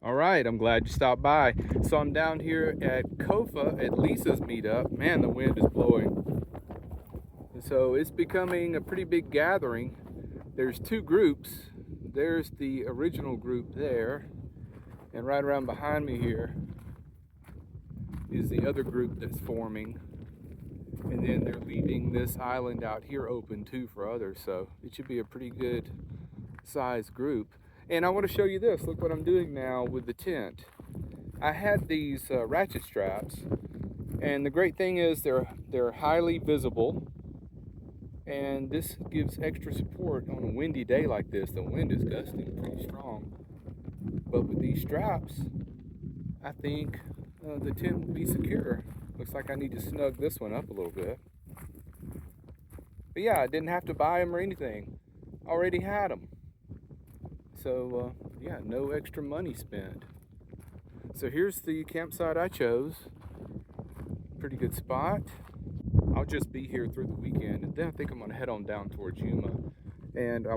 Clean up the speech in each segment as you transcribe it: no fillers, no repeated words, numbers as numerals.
All right, I'm glad you stopped by. So I'm down here at Kofa at Lisa's meetup. Man, the wind is blowing. So it's becoming a pretty big gathering. There's two groups. There's the original group there, and right around behind me here is the other group that's forming. And then they're leaving this island out here open too for others. So it should be a pretty good sized group. And I want to show you this. Look what I'm doing now with the tent. I had these ratchet straps, and the great thing is they're highly visible, and this gives extra support on a windy day like this. The wind is gusting pretty strong, but with these straps, I think the tent will be secure. Looks like I need to snug this one up a little bit. But yeah, I didn't have to buy them or anything. Already had them. So yeah, no extra money spent. So here's the campsite I chose. Pretty good spot. I'll just be here through the weekend, and then I think I'm gonna head on down towards Yuma. And I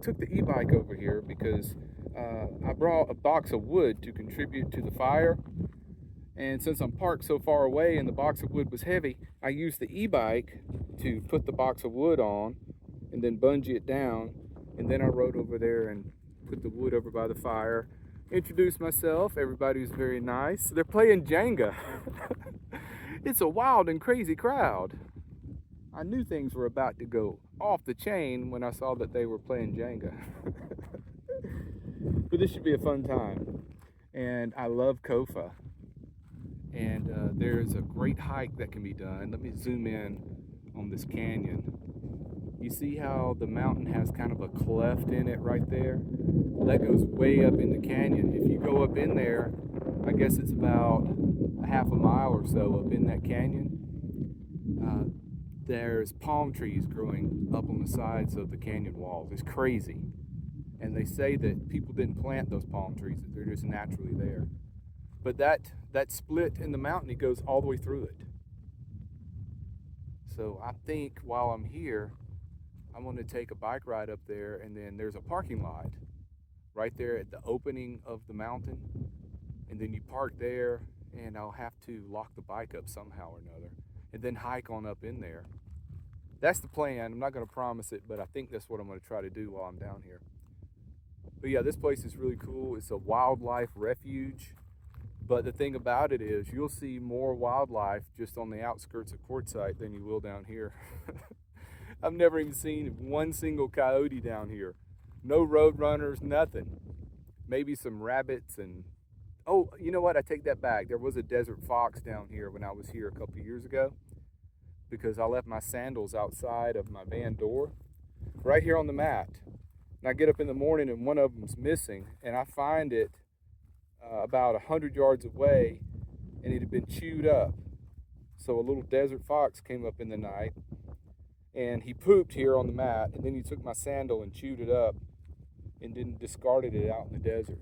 took the e-bike over here because I brought a box of wood to contribute to the fire. And since I'm parked so far away and the box of wood was heavy, I used the e-bike to put the box of wood on and then bungee it down. And then I rode over there and put the wood over by the fire, introduced myself. Everybody was very nice. They're playing Jenga. It's a wild and crazy crowd. I knew things were about to go off the chain when I saw that they were playing Jenga. But this should be a fun time. And I love Kofa. And there's a great hike that can be done. Let me zoom in on this canyon. You see how the mountain has kind of a cleft in it right there? That goes way up in the canyon. If you go up in there, I guess it's about a half a mile or so up in that canyon. There's palm trees growing up on the sides of the canyon walls. It's crazy. And they say that people didn't plant those palm trees, that they're just naturally there. But that split in the mountain, it goes all the way through it. So I think while I'm here, I'm going to take a bike ride up there, and then there's a parking lot right there at the opening of the mountain. And then you park there, and I'll have to lock the bike up somehow or another, and then hike on up in there. That's the plan. I'm not going to promise it, but I think that's what I'm going to try to do while I'm down here. But yeah, this place is really cool. It's a wildlife refuge. But the thing about it is you'll see more wildlife just on the outskirts of Quartzsite than you will down here. I've never even seen one single coyote down here. No road runners, nothing. Maybe some rabbits and, oh, you know what? I take that back. There was a desert fox down here when I was here a couple of years ago because I left my sandals outside of my van door right here on the mat. And I get up in the morning and one of them's missing, and I find it about 100 yards away, and it had been chewed up. So a little desert fox came up in the night, and he pooped here on the mat, and then he took my sandal and chewed it up and then discarded it out in the desert.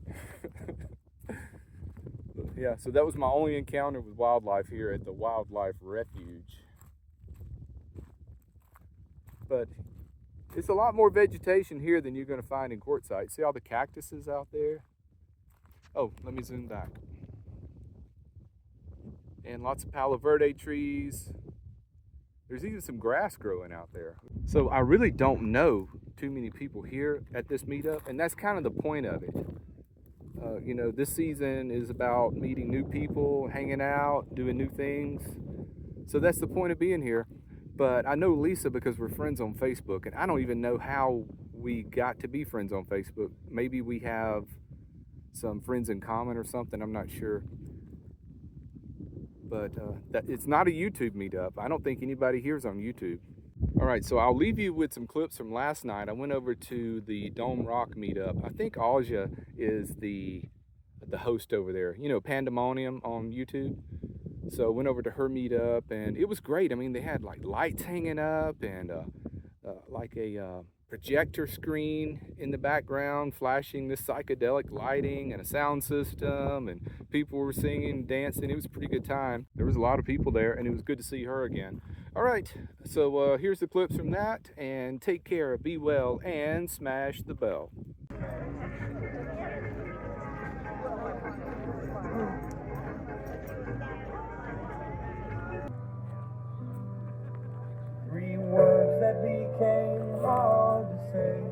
Yeah, so that was my only encounter with wildlife here at the Wildlife Refuge. But it's a lot more vegetation here than you're going to find in Quartzsite. See all the cactuses out there? Oh, let me zoom back. And lots of Palo Verde trees. There's even some grass growing out there. So I really don't know too many people here at this meetup, and that's kind of the point of it. You know, this season is about meeting new people, hanging out, doing new things. So that's the point of being here. But I know Lisa because we're friends on Facebook, and I don't even know how we got to be friends on Facebook. Maybe we have some friends in common or something, I'm not sure. But it's not a YouTube meetup. I don't think anybody here is on YouTube. All right, so I'll leave you with some clips from last night. I went over to the Dome Rock meetup. I think Aja is the host over there. You know, Pandemonium on YouTube. So I went over to her meetup, and it was great. I mean, they had like lights hanging up and like a projector screen in the background flashing this psychedelic lighting and a sound system, and people were singing, dancing. It was a pretty good time. There was a lot of people there, and it was good to see her again. All right, so here's the clips from that, and take care, be well, and smash the bell. that became hard to say.